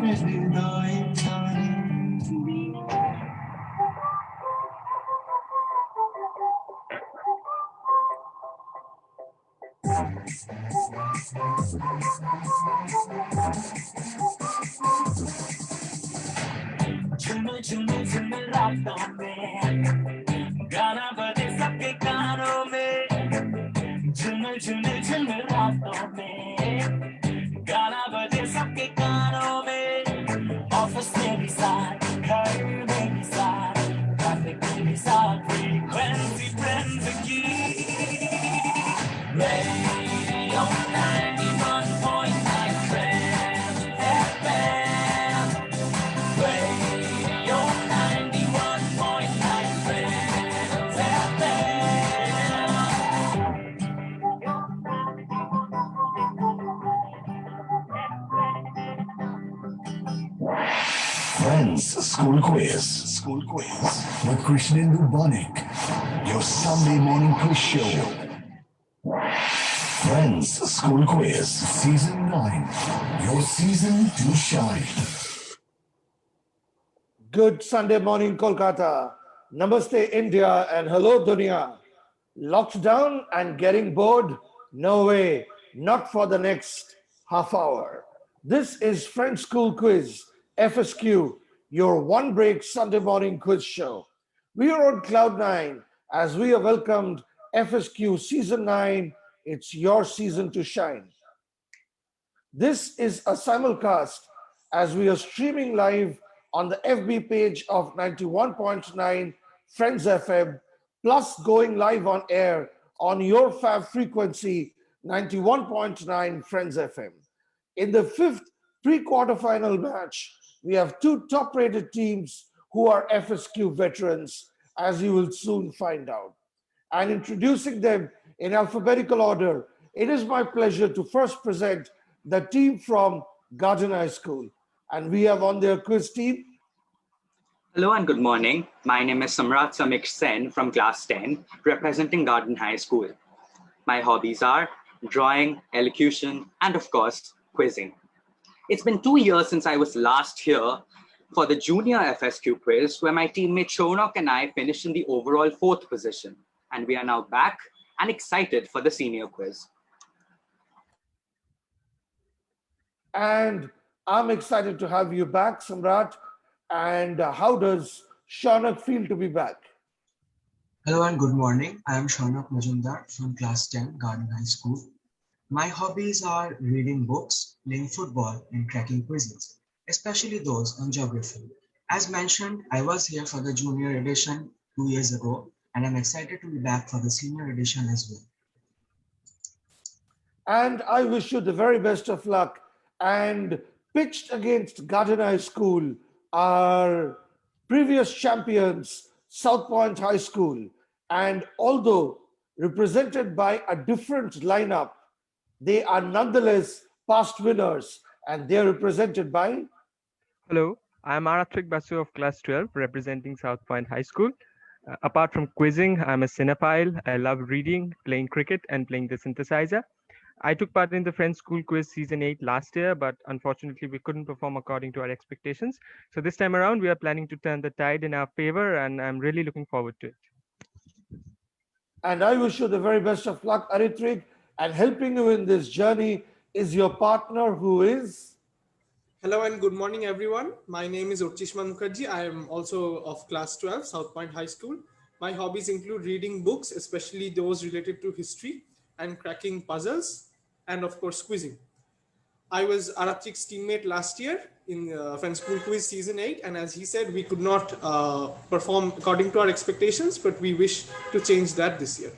झुमर झुमर झुमर रातों में गाना बजे सबके कानों में झुमर झुमर झुमर रातों में गाना बजे सबके कानों में ऑफिस में भी साथ घर में भी साथ ट्रैफिक में भी साथ फ्रीक्वेंसी फ्रेंड्स की radio 91.9 Friends FM Radio 91.9 Friends Friends School Quiz with Krishnendu Banik, your Sunday morning quiz show. Friends School Quiz Season 9, your season to shine. Good Sunday morning, Kolkata. Namaste, India, and hello, Dunia. Locked down and getting bored? No way, not for the next half hour. This is French School Quiz, FSQ, your one break Sunday morning quiz show. We are on Cloud 9 as we have welcomed FSQ Season 9. It's your season to shine. This is a simulcast as we are streaming live on the FB page of 91.9 Friends FM, plus going live on air on your fab frequency 91.9 Friends FM. In the fifth pre-quarterfinal match, we have two top-rated teams who are FSQ veterans, as you will soon find out. And introducing them in alphabetical order, it is my pleasure to first present the team from Garden High School. And we have on their quiz team. Hello and good morning. My name is Samrat Samik Sen from class 10, representing Garden High School. My hobbies are drawing, elocution, and of course, quizzing. It's been 2 years since I was last here for the junior FSQ quiz, where my teammate Shonok and I finished in the overall 4th position. And we are now back and excited for the senior quiz. And I'm excited to have you back, Samrat. And how does Shaunak feel to be back? Hello and good morning. I am Shaunak Majumdar from class 10, Garden High School. My hobbies are reading books, playing football, and cracking quizzes, especially those on geography. As mentioned, I was here for the junior edition 2 years ago, and I'm excited to be back for the senior edition as well. And I wish you the very best of luck. And pitched against Garden High School are previous champions, South Point High School. And although represented by a different lineup, they are nonetheless past winners, and they are represented by... Hello, I am Arathrik Basu of class 12, representing South Point High School. Apart from quizzing, I'm a cinephile. I love reading, playing cricket, and playing the synthesizer. I took part in the Friends School Quiz Season 8 last year, but unfortunately we couldn't perform according to our expectations. So this time around, we are planning to turn the tide in our favor, and I'm really looking forward to it. And I wish you the very best of luck, Arathrik. And helping you in this journey is your partner, who is... Hello and good morning, everyone. My name is Urchishman Mukherjee. I am also of class 12, South Point High School. My hobbies include reading books, especially those related to history, and cracking puzzles, and of course, quizzing. I was Aratrik's teammate last year in Friends School Quiz Season 8, and as he said, we could not perform according to our expectations, but we wish to change that this year.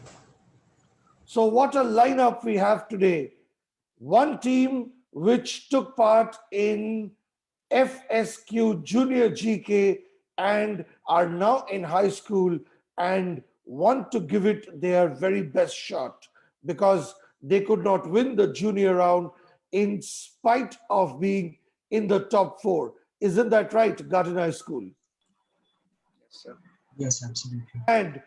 So what a lineup we have today. One team which took part in FSQ Junior GK and are now in high school and want to give it their very best shot because they could not win the junior round in spite of being in the top 4. Isn't that right, Garden High School? Yes, sir. Yes, absolutely. And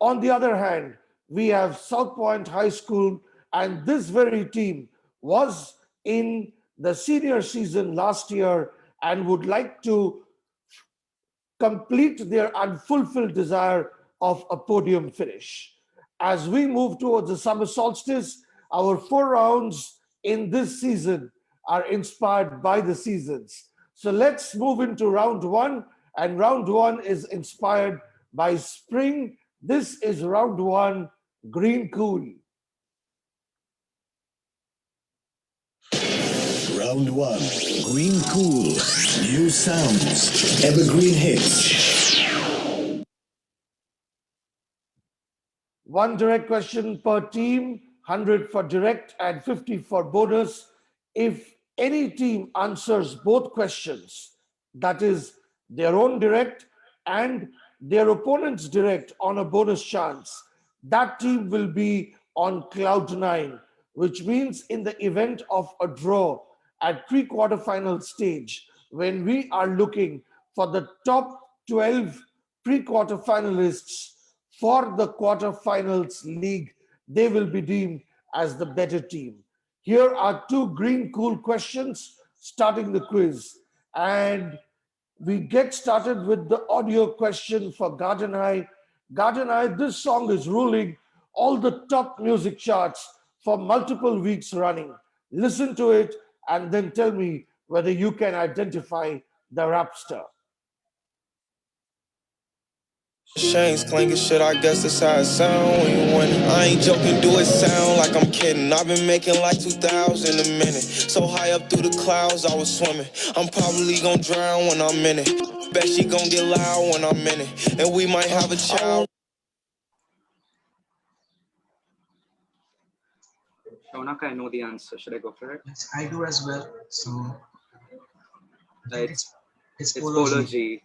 on the other hand, we have South Point High School, and this very team was in the senior season last year and would like to complete their unfulfilled desire of a podium finish. As we move towards the summer solstice, our 4 rounds in this season are inspired by the seasons. So let's move into round one, and round one is inspired by spring. This is round one, Green Cool. Round one, Green Cool. New sounds, evergreen hits. One direct question per team, 100 for direct and 50 for bonus. If any team answers both questions, that is their own direct and their opponent's direct on a bonus chance, that team will be on cloud nine, which means in the event of a draw at pre-quarterfinal stage, when we are looking for the top 12 pre-quarter finalists for the quarterfinals league, they will be deemed as the better team. Here are two green cool questions starting the quiz. And we get started with the audio question for Garden High. Garden High, this song is ruling all the top music charts for multiple weeks running. Listen to it and then tell me whether you can identify the rap star. Chains clanking shit, I guess that's how it sound when you win it. I ain't joking, do it sound like I'm kidding. I've been making like 2,000 a minute. So high up through the clouds, I was swimming. I'm probably gonna drown when I'm in it. Bet she gonna get loud when I'm in it. And we might have a child. Shaunak, I know the answer. Should I go for it? Yes, I do as well. So Right. it's It's Polo G. G.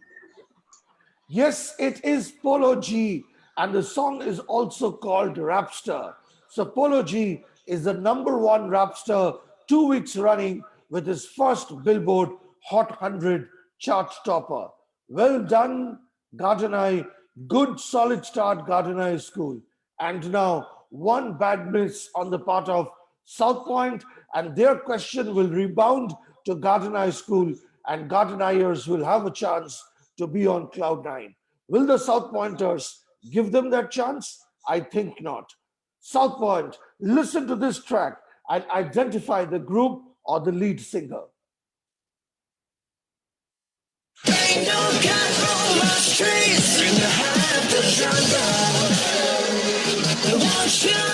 Yes, it is Polo G, and the song is also called Rapster. So Polo G is the #1 rapster 2 weeks running with his first Billboard Hot 100 chart topper. Well done, Garden Eye. Good solid start, Garden Eye School. And now one bad miss on the part of South Point, and their question will rebound to Garden Eye School, and Garden Eyers will have a chance to be on cloud nine. Will the South Pointers give them that chance? I think not. South Point, listen to this track and identify the group or the lead singer. Ain't no cat on my streets in the heart of the jungle. Won't you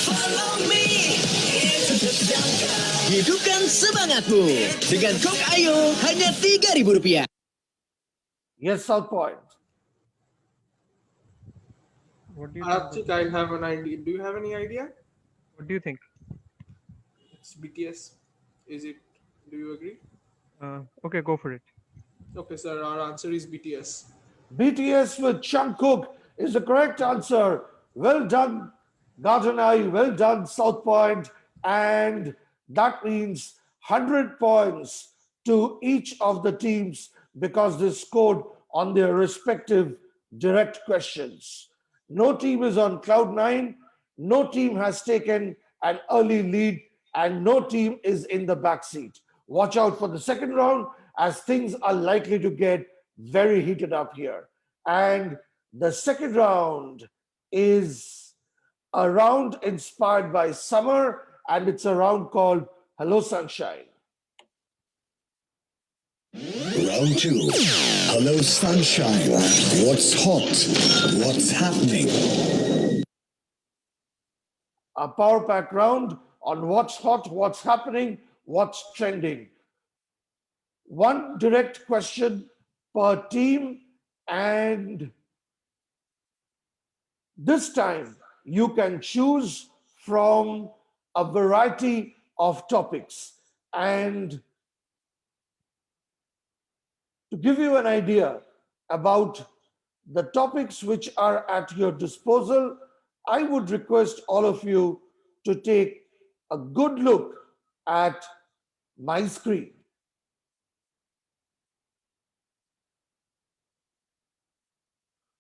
follow me into the jungle? Hidupkan semangatmu dengan Coke Ayo hanya Rp3.000. Yes, South Point. What do you I think? think I have an idea. Do you have any idea? What do you think? It's BTS. Is it? Do you agree? Okay, go for it. Okay, sir. Our answer is BTS. BTS with Jungkook is the correct answer. Well done, Garden Eye. Well done, South Point. And that means 100 points to each of the teams because they scored on their respective direct questions. No team is on cloud nine. No team has taken an early lead, and no team is in the backseat. Watch out for the second round, as things are likely to get very heated up here. And the second round is a round inspired by summer, and it's a round called Hello Sunshine. Round two, Hello Sunshine. What's hot? What's happening? A power pack round on what's hot, what's happening, what's trending. One direct question per team, and this time you can choose from a variety of topics. And to give you an idea about the topics which are at your disposal, I would request all of you to take a good look at my screen.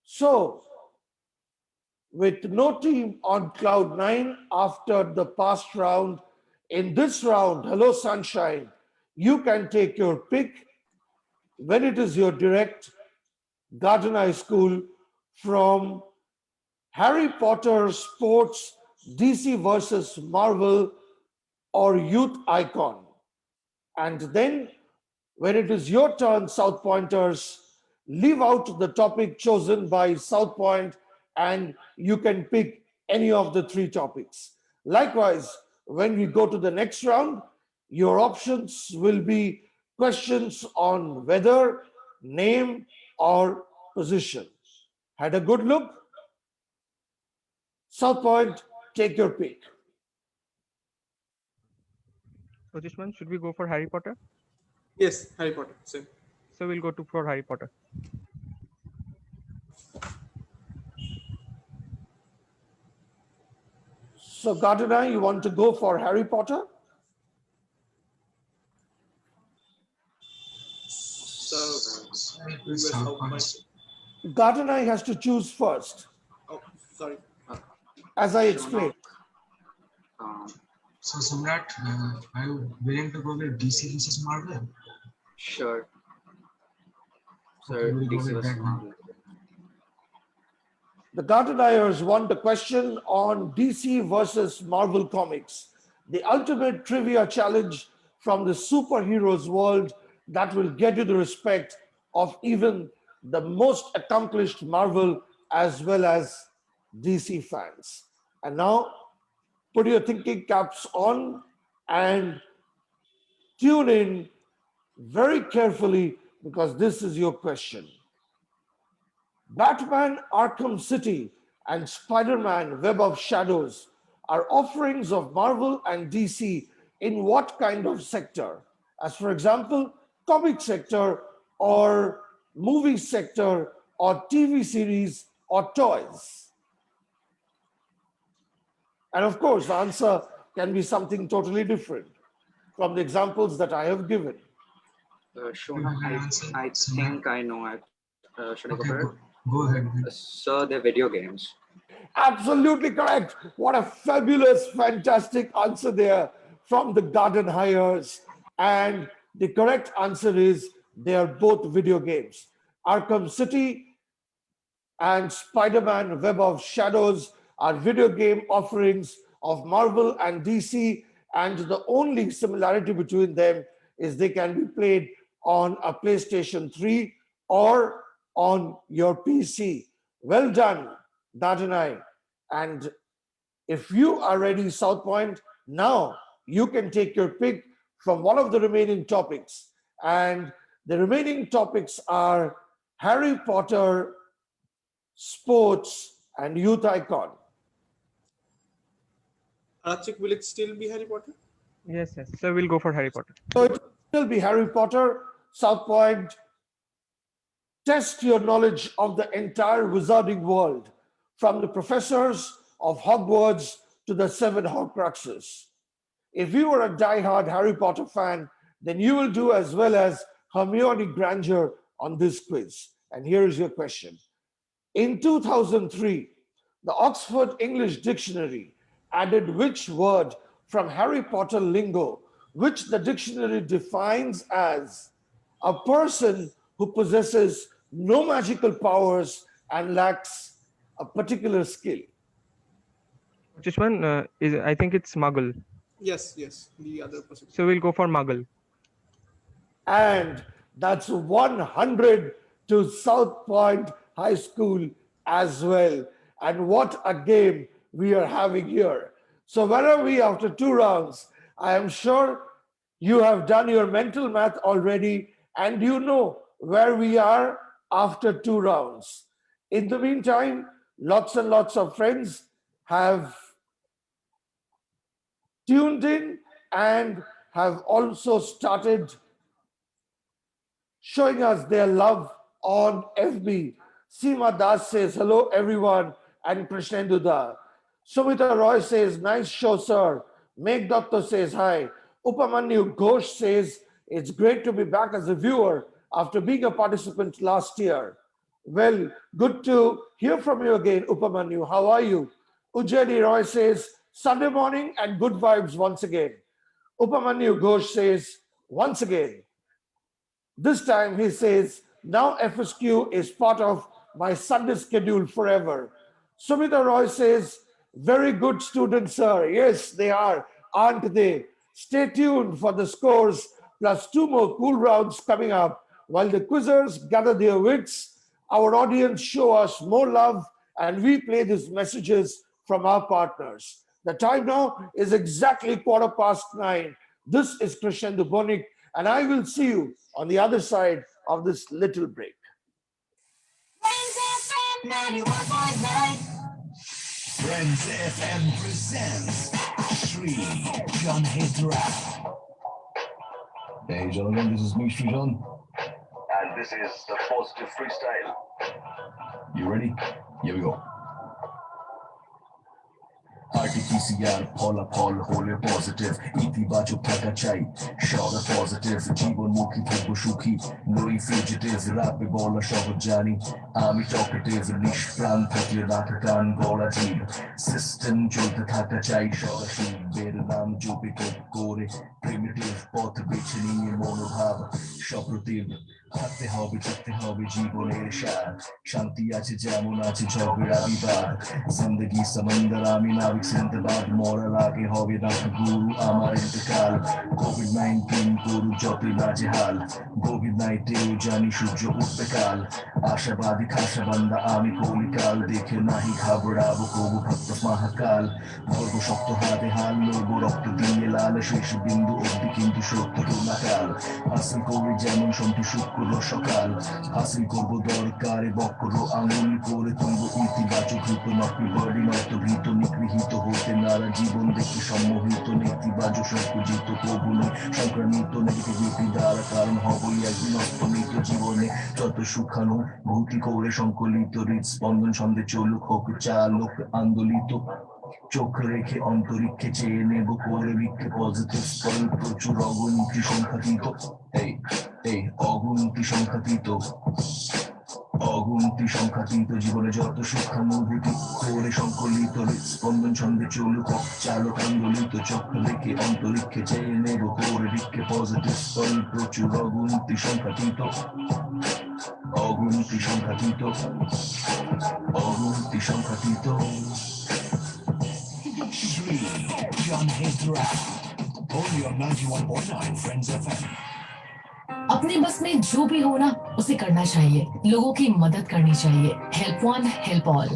So, with no team on cloud nine after the past round, in this round, Hello Sunshine, you can take your pick when it is your direct Garden High School from Harry Potter Sports DC versus Marvel or Youth Icon. And then when it is your turn, South Pointers, leave out the topic chosen by South Point and you can pick any of the three topics. Likewise, when we go to the next round, your options will be questions on weather, name, or position. Had a good look? South Point, take your pick. Ojishman, should we go for Harry Potter? Yes, Harry Potter. Same. So we'll go for Harry Potter. So Gardena, you want to go for Harry Potter? So we were South South Point. Point. Gardena has to choose first, Oh, sorry. as I explained. So Samrat, are you willing to go with DC versus Marvel? Sure. So Okay, we'll go DC with versus that one. Marvel. The Gardeners want a question on DC versus Marvel Comics, the ultimate trivia challenge from the superheroes world that will get you the respect of even the most accomplished Marvel as well as DC fans. And now, put your thinking caps on and tune in very carefully because this is your question. Batman Arkham City and Spider-Man Web of Shadows are offerings of Marvel and DC in what kind of sector? As for example, comic sector or movie sector or TV series or toys. And of course, the answer can be something totally different from the examples that I have given. Shona, I think I know it. Should I go Okay, for it? go ahead. So they're video games. Absolutely correct. What a fabulous, fantastic answer there from the Garden Hires. And the correct answer is they are both video games. Arkham City and Spider-Man Web of Shadows are video game offerings of Marvel and DC. And the only similarity between them is they can be played on a PlayStation 3 or on your PC. Well done, Dadanai. And if you are ready, South Point, now you can take your pick from one of the remaining topics. And the remaining topics are Harry Potter, sports, and youth icon. Archik, will it still be Harry Potter? Yes. So we'll go for Harry Potter. So it will still be Harry Potter, South Point. Test your knowledge of the entire wizarding world, from the professors of Hogwarts to the seven Horcruxes. If you are a die-hard Harry Potter fan, then you will do as well as Hermione Granger on this quiz. And here is your question. In 2003, the Oxford English Dictionary added which word from Harry Potter lingo, which the dictionary defines as a person who possesses no magical powers and lacks a particular skill. Which one? I think it's Muggle. Yes, the other person. So we'll go for Muggle. And that's 100 to South Point High School as well. And what a game we are having here. So where are we after 2 rounds? I am sure you have done your mental math already and you know where we are after 2 rounds. In the meantime, lots and lots of friends have tuned in and have also started showing us their love on FB. Seema Das says, hello everyone, and Krishnendu Da. Sumita Roy says, nice show, sir. Meg Datta says, hi. Upamanyu Ghosh says, it's great to be back as a viewer after being a participant last year. Well, good to hear from you again, Upamanyu. How are you? Ujjani Roy says, Sunday morning and good vibes once again. Upamanyu Ghosh says, once again. This time he says, now FSQ is part of my Sunday schedule forever. Sumita Roy says, very good students, sir. Yes, they are, aren't they? Stay tuned for the scores plus 2 more cool rounds coming up while the quizzers gather their wits. Our audience show us more love and we play these messages from our partners. The time now is exactly 9:15. This is Krishnendu Bonik, and I will see you on the other side of this little break. Friends FM presents Shri John Hydra. Hey gentlemen, this is me, Shri John. And this is the Positive Freestyle. You ready? Here we go. RT-PCR ফলাফল হলে positive ইতিবাচক থাকা চাই সদা positive জীবনমুখী থাকবো সুখী নই fugitive রাপে বলা সহজ জানি আমি টকেটিভ নিষ্প্রাণ থাকলে রাখা গান গলা জীব সিস্টেম চলতে থাকা চাই সদা শিল্পের নাম জপে করে প্রিমিটিভ পথ বেছে নিয়ে মনোভাব সপ্রতিভ থাকতে হবে জীবনের সার শান্তি আছে যেমন আছে ঝগড়া বিবাদ জিন্দগি সমন্দর আমি নাবিক সিন্দাবাদ মরার আগে হবে না গুরু আমার ইন্তকাল কোভিড-19 করু যতই নাজেহাল গভীর নাইটেও জানি সূর্য উঠবে কাল আশাবাদী খাসা বান্দা আমি কলিকাল দেখে নাহি ঘাবড়াবো কবু ভক্ত মহাকাল ধরবো শক্ত হাতে হাল লড়বো রক্ত দিয়ে লাল শেষ বিন্দু অব্দি কিন্তু সত্য নাকাল হাসিল করি যেমন সন্তু শুক্র সকাল হাসিল করবো দরকারে বক্র আঙুল করে তুলবো ইতিবাচক হৃত নকলি বডি নয়তো ভীত নিগৃহীত হতে নারা জীবন দেখে সম্মোহিত নেতিবাচক সংকুচিত কবু নয় সংক্রামিত নেগেটিভিটি দ্বারা কারণ হবই একদিন অস্তমিত জীবনে যত সুখানো ভূতি করে সংকলিত হৃদস্পন্দন ছন্দে চলুক হোক চালক আন্দোলিত চোখ রেখে অন্তরিক্ষে চেয়ে নেব করে রিক্ষে পজিটিভ ফল প্রচুর অগণিত সংখ্যাতীত এই অগণিত সংখ্যাতীত জীবনে যত সুখানুভূতি করে সংকলিত স্পন্দন ছন্দে চলুক চালক আন্দোলিত চোখ রেখে অন্তরিক্ষে চেয়ে নেব করে রিক্ষে পজিটিভ ফল প্রচুর অগণিত সংখ্যাতীত Shri John Hydra. Only on 91.9 Friends FM. अपने बस में जो भी हो ना उसे करना चाहिए लोगों की मदद करनी चाहिए help one help all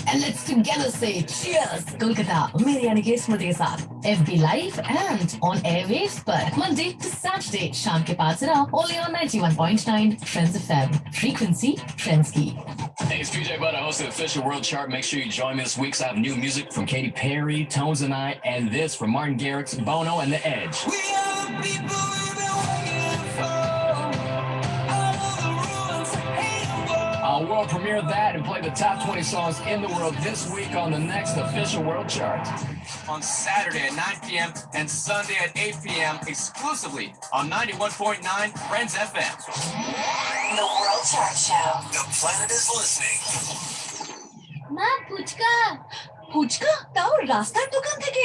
and let's together से चीयर्स कोलकाता मेरे यानी कि स्मृति के साथ FB live and on airwaves पर मंडे टू सैटरडे शाम के 5 से 9 only on 91.9 friends FM frequency friends की. Hey, it's PJ Budd. I host the official World Chart. Make sure you join me this week. So I have new music from Katy Perry, Tones and I, and this from Martin Garrix, Bono, and The Edge. We are the people we've been waiting for. I'll world premiere that and play the top 20 songs in the world this week on the next official World Chart. On Saturday at 9 p.m. and Sunday at 8 p.m. exclusively on 91.9 Friends FM. The World Chart Show. The planet is listening. মা ফুচকা ফুচকা তাও রাস্তার দোকান থেকে?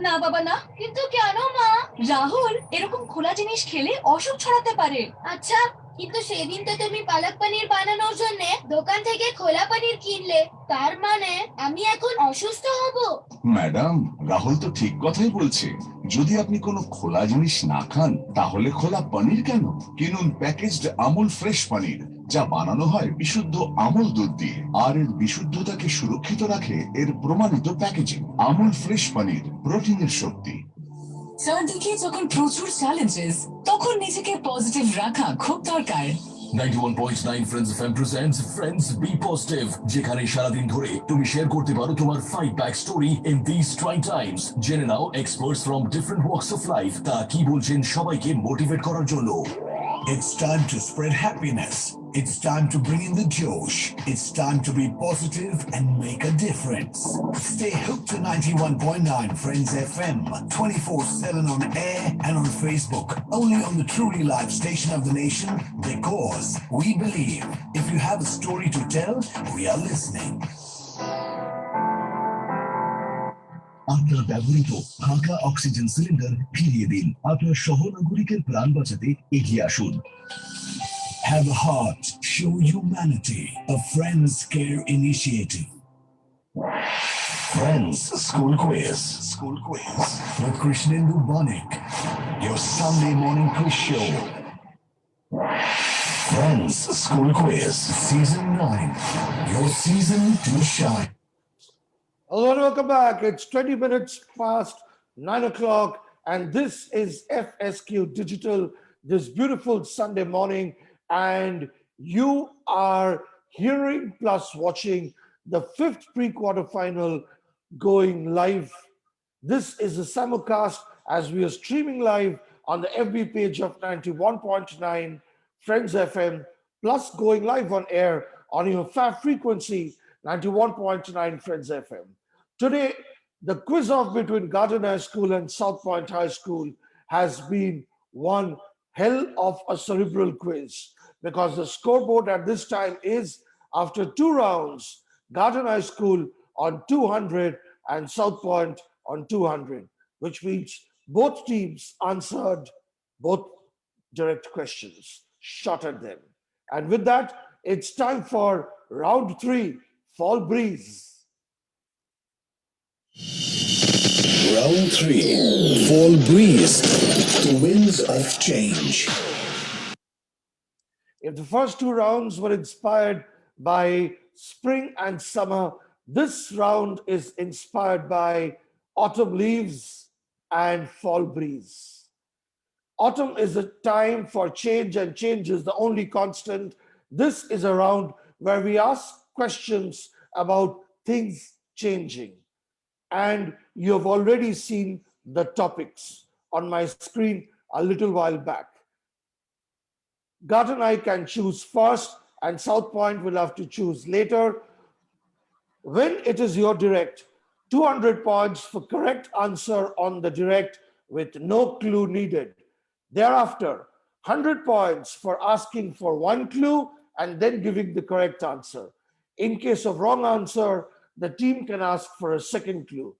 না বাবা না। কিন্তু কেন মা? রাহুল এরকম খোলা জিনিস খেলে অসুখ ছড়াতে পারে। আচ্ছা কিন্তু সেদিন তো তুমি পালক পনির বানানোর জন্য দোকান থেকে খোলা পনির কিনলে তার মানে আমি এখন অসুস্থ হব? ম্যাডাম রাহুল তো ঠিক কথাই বলছে যদি আপনি কোনো খোলা জিনিস না খান তাহলে খোলা পনির কেন কিনুন প্যাকেজড আমুল ফ্রেশ পনির যা বানানো হয় বিশুদ্ধ আমুল দুধ দিয়ে আর এর বিশুদ্ধতাকে সুরক্ষিত রাখে এর প্রমাণিত প্যাকেজিং আমুল ফ্রেশ পনির প্রোটিনের শক্তি চারদিকে যখন প্রচুর চ্যালেঞ্জেস তখন নিজেকে পজিটিভ রাখা খুব দরকার 91.9 Friends FM presents Friends Be Positive যেখানে সারাদিন ধরে তুমি শেয়ার করতে পারো তোমার fight back story in this trying times জেনে নাও experts from different walks of life তা কি বলছেন সবাইকে মোটিভেট করার জন্য It's time to spread happiness. It's time to bring in the Josh. It's time to be positive and make a difference. Stay hooked to 91.9 Friends FM 24/7 on air and on Facebook. Only on the truly live station of the nation because we believe if you have a story to tell, we are listening. আপনার ব্যবহৃত ফাঁকা oxygen cylinder ফিরিয়ে দিন আপনার সহনাগরিকের প্রাণ বাঁচাতে এগিয়ে আসুন Have a heart, show humanity. A Friends Care Initiative. Friends School Quiz. School Quiz. With Krishnendu Bonik. Your Sunday morning quiz show. Friends School Quiz. Season 9. Your season to shine. Hello and welcome back. It's 20 minutes past 9 o'clock, and this is FSQ Digital this beautiful Sunday morning. And you are hearing plus watching the 5th pre-quarter final going live. This is a simulcast as we are streaming live on the FB page of 91.9 Friends FM, plus going live on air on your fab frequency 91.9 Friends FM. Today, the quiz off between Garden High School and South Point High School has been one hell of a cerebral quiz, because the scoreboard at this time is, after 2 rounds, Garden High School on 200 and South Point on 200, which means both teams answered both direct questions, shot at them. And with that, it's time for round 3, Fall Breeze. Round 3. Fall Breeze. The winds of change. If the first 2 rounds were inspired by spring and summer, this round is inspired by autumn leaves and fall breeze. Autumn is a time for change, and change is the only constant. This is a round where we ask questions about things changing. And you have already seen the topics on my screen a little while back. Garden High can choose first, and South Point will have to choose later. When it is your direct, 200 points for correct answer on the direct with no clue needed. Thereafter, 100 points for asking for 1 clue and then giving the correct answer. In case of wrong answer, the team can ask for a second clue.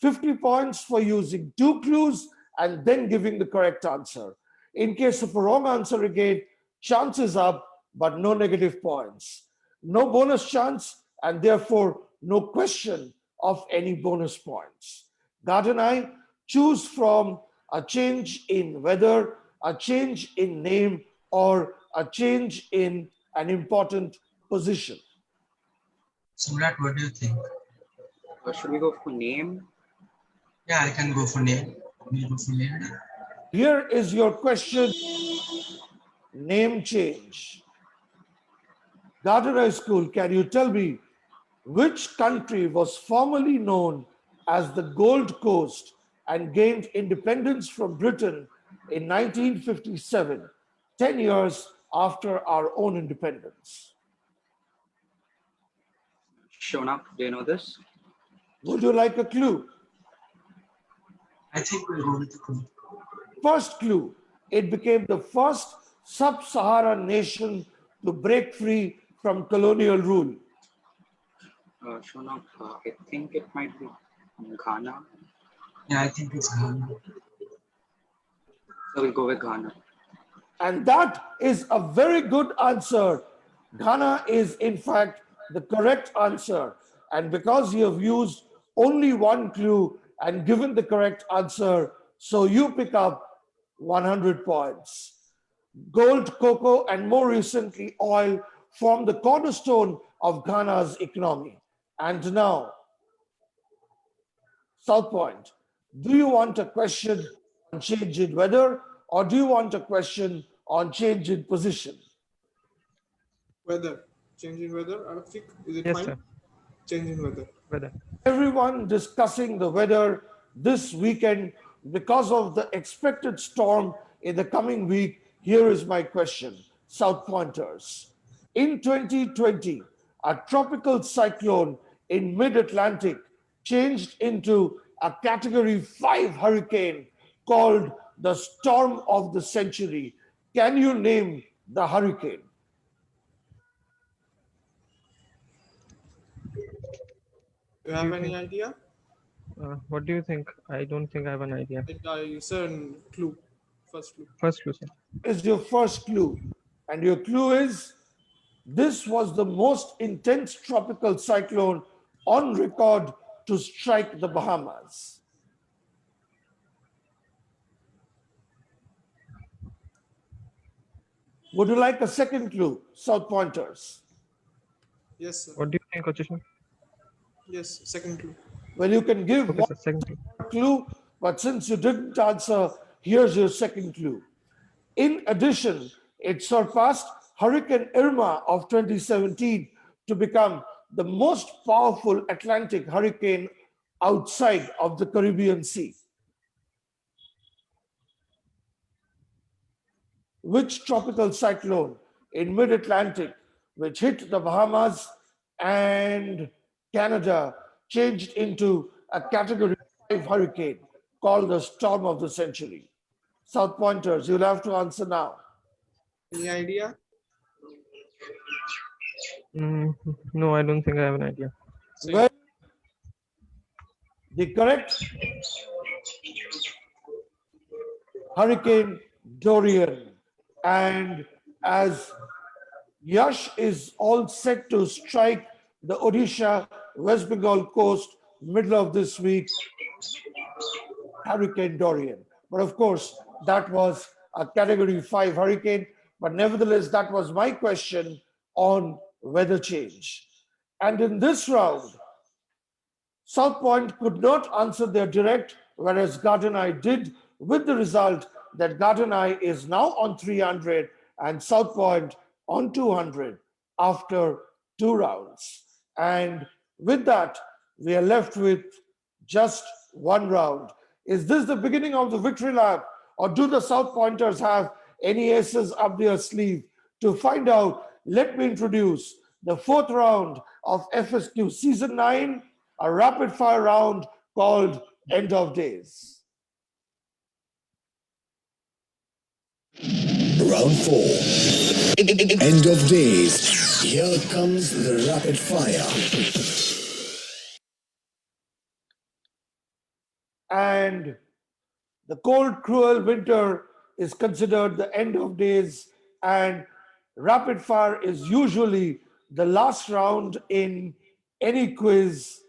50 points for using 2 clues and then giving the correct answer. In case of a wrong answer again, chances up, but no negative points. No bonus chance, and therefore no question of any bonus points. Garden High, choose from a change in weather, a change in name, or a change in an important position. Samrat, what do you think? Should we go for name? Yeah, I can go for name. We'll go for name. Here is your question. Name change. Garden High School, can you tell me which country was formerly known as the Gold Coast and gained independence from Britain in 1957, 10 years after our own independence? Shonak, do you know this? Would you like a clue? I think we'll go with the clue. First clue, it became the first sub-Saharan nation to break free from colonial rule. Shonak, I think it might be Ghana. Yeah, I think it's Ghana. So we'll go with Ghana. And that is a very good answer. Ghana is in fact the correct answer. And because you have used only 1 clue and given the correct answer, so you pick up 100 points. Gold, cocoa, and more recently oil form the cornerstone of Ghana's economy. And now, South Point, do you want a question on change in weather, or do you want a question on change in position? Weather. Change in weather, Arafik, is it Yes, fine? sir. Change in weather. Weather. Everyone discussing the weather this weekend because of the expected storm in the coming week. Here is my question, South Pointers. In 2020, a tropical cyclone in mid-Atlantic changed into a Category 5 hurricane called the Storm of the Century. Can you name the hurricane? You have any idea? What do you think? I don't think I have an idea. Sir, clue. First clue. First clue, sir. Is your first clue. And your clue is this was the most intense tropical cyclone on record to strike the Bahamas. Would you like a second clue, South Pointers? Yes, sir. What do you think, Ochishman? Yes, second clue. Well, you can give Okay, one sir, second clue. clue, but since you didn't answer, here's your second clue. In addition, it surpassed Hurricane Irma of 2017 to become the most powerful Atlantic hurricane outside of the Caribbean Sea. Which tropical cyclone in mid-Atlantic, which hit the Bahamas and Canada, changed into a Category 5 hurricane called the storm of the century? South Pointers, you'll have to answer now. Any idea? No, I don't think I have an idea. Well, the correct Hurricane Dorian. And as Yash is all set to strike the Odisha West Bengal coast middle of this week, Hurricane Dorian. But of course, that was a Category 5 hurricane. But nevertheless, that was my question on weather change. And in this round, South Point could not answer their direct, whereas Garden Eye did, with the result that Garden Eye is now on 300 and South Point on 200 after 2 rounds. And with that, we are left with just 1 round. Is this the beginning of the victory lap, or do the South Pointers have any aces up their sleeve? To find out, let me introduce the 4th round of FSQ Season 9, a rapid fire round called End of Days. Round 4. End of days. Here comes the rapid fire. And the cold, cruel winter is considered the end of days, and rapid fire is usually the last round in any quiz.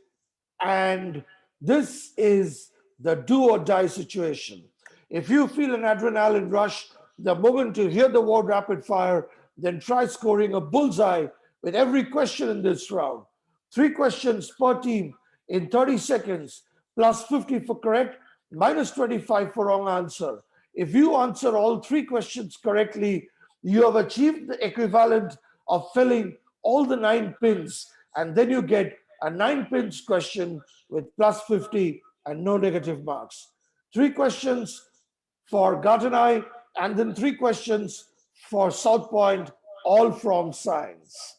And this is the do or die situation. If you feel an adrenaline rush the moment you hear the word rapid fire, then try scoring a bullseye with every question in this round. 3 questions per team in 30 seconds, plus 50 for correct, minus 25 for wrong answer. If you answer all 3 questions correctly, you have achieved the equivalent of filling all the 9 pins, and then you get a 9 pins question with plus 50 and no negative marks. 3 questions for Garden Eye, and then 3 questions for South Point, all from science.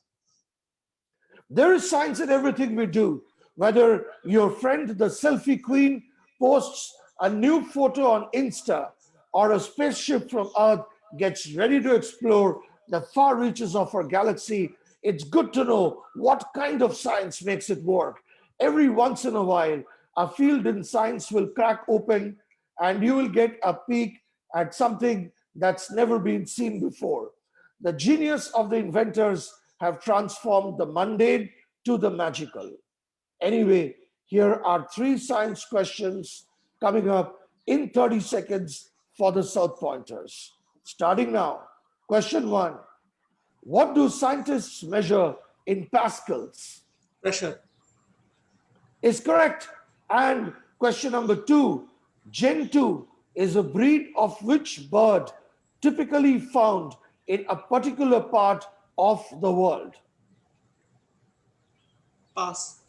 There is science in everything we do. Whether your friend, the selfie queen, posts a new photo on Insta, or a spaceship from Earth gets ready to explore the far reaches of our galaxy, it's good to know what kind of science makes it work. Every once in a while, a field in science will crack open and you will get a peek at something that's never been seen before. The genius of the inventors have transformed the mundane to the magical. Anyway, here are 3 science questions coming up in 30 seconds for the South Pointers. Starting now, question 1. What do scientists measure in pascals? Pressure. Is correct. And question number 2, Gentoo is a breed of which bird typically found in a particular part of the world? Pass.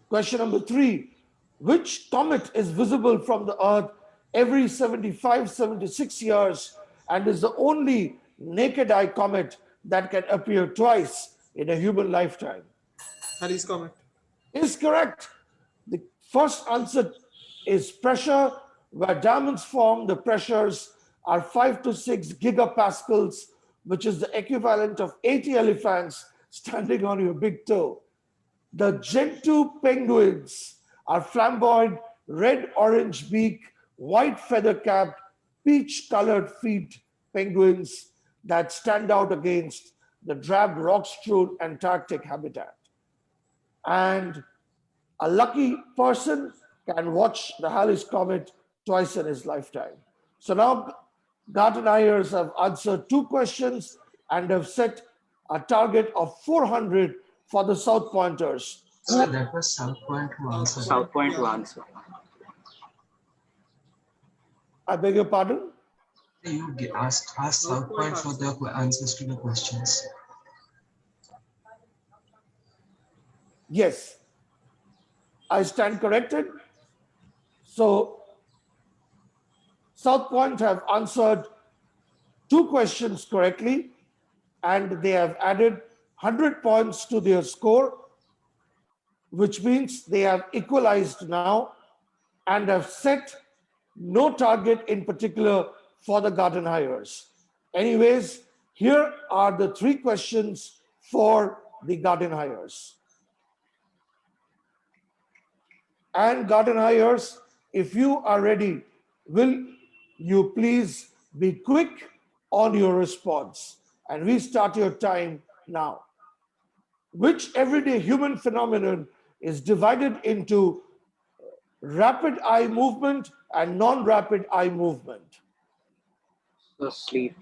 Question number 3, which comet is visible from the Earth every 75-76 years and is the only naked eye comet that can appear twice in a human lifetime? Halley's Comet. Is correct. The first answer is pressure. Where diamonds form, the pressures are 5 to 6 gigapascals, which is the equivalent of 80 elephants standing on your big toe. The Gentoo penguins are flamboyant, red-orange beak, white feather-capped, peach-colored feet penguins. that stand out against the drab rock-strewn Antarctic habitat. And a lucky person can watch the Halley's Comet twice in his lifetime. So now Gardenhiers have answered 2 questions and have set a target of 400 for the South Pointers. So that was South Point who answered. South Point to answer. I beg your pardon? You asked South Point for the answers to the questions. Yes, I stand corrected. So South Point have answered 2 questions correctly, and they have added 100 points to their score, which means they have equalized now and have set no target in particular for the Gardenhiers. Anyways, here are the 3 questions for the Gardenhiers. And Gardenhiers, if you are ready, will you please be quick on your response? And we start your time now. Which everyday human phenomenon is divided into rapid eye movement and non-rapid eye movement? So sleep.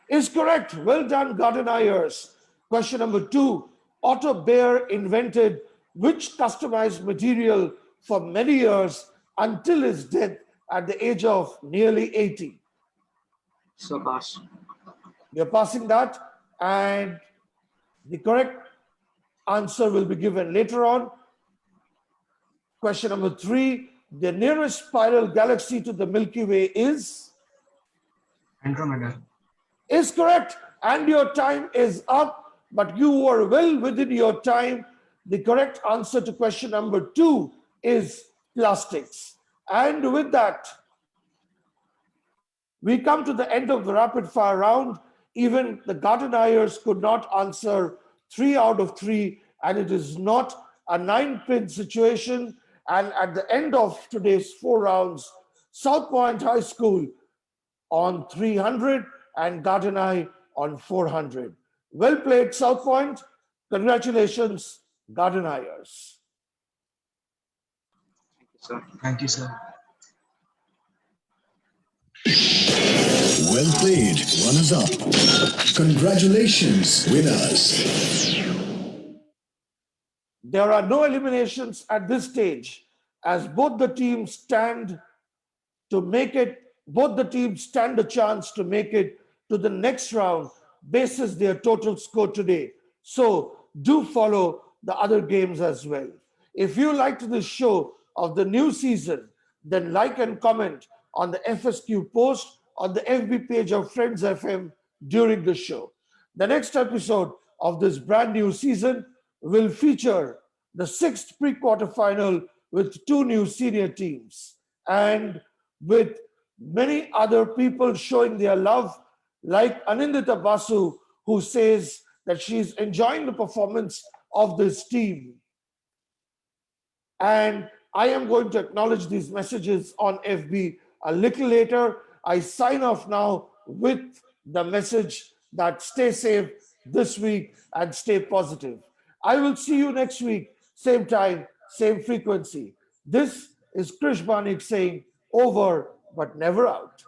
Is correct. Well done, Gardenhiers. Question number 2. Otto Bayer invented which customized material for many years until his death at the age of nearly 80? So pass. You're passing that, and the correct answer will be given later on. Question number 3. The nearest spiral galaxy to the Milky Way is? Andromeda. Is correct. And your time is up, but you were well within your time. The correct answer to question number 2 is plastics. And with that, we come to the end of the rapid fire round. Even the Gardenhiers could not answer 3 out of 3, and it is not a 9-pin situation. And at the end of today's 4 rounds, South Point High School on 300 and Gardenhigh on 400. Well played, South Point. Congratulations, Gardenhiers. Thank you, sir. Well played, runners up. Congratulations, winners. There are no eliminations at this stage, as both the teams stand to make it, both the teams stand a chance to make it to the next round basis their total score today. So do follow the other games as well. If you liked this show of the new season, then like and comment on the FSQ post on the FB page of Friends FM during the show. The next episode of this brand new season will feature the 6th pre-quarter final with 2 new senior teams, and with many other people showing their love, like Anindita Basu, who says that she's enjoying the performance of this team. And I am going to acknowledge these messages on FB a little later. I sign off now with the message that stay safe this week and stay positive. I will see you next week, same time, same frequency. This is Krish Banik saying over but never out.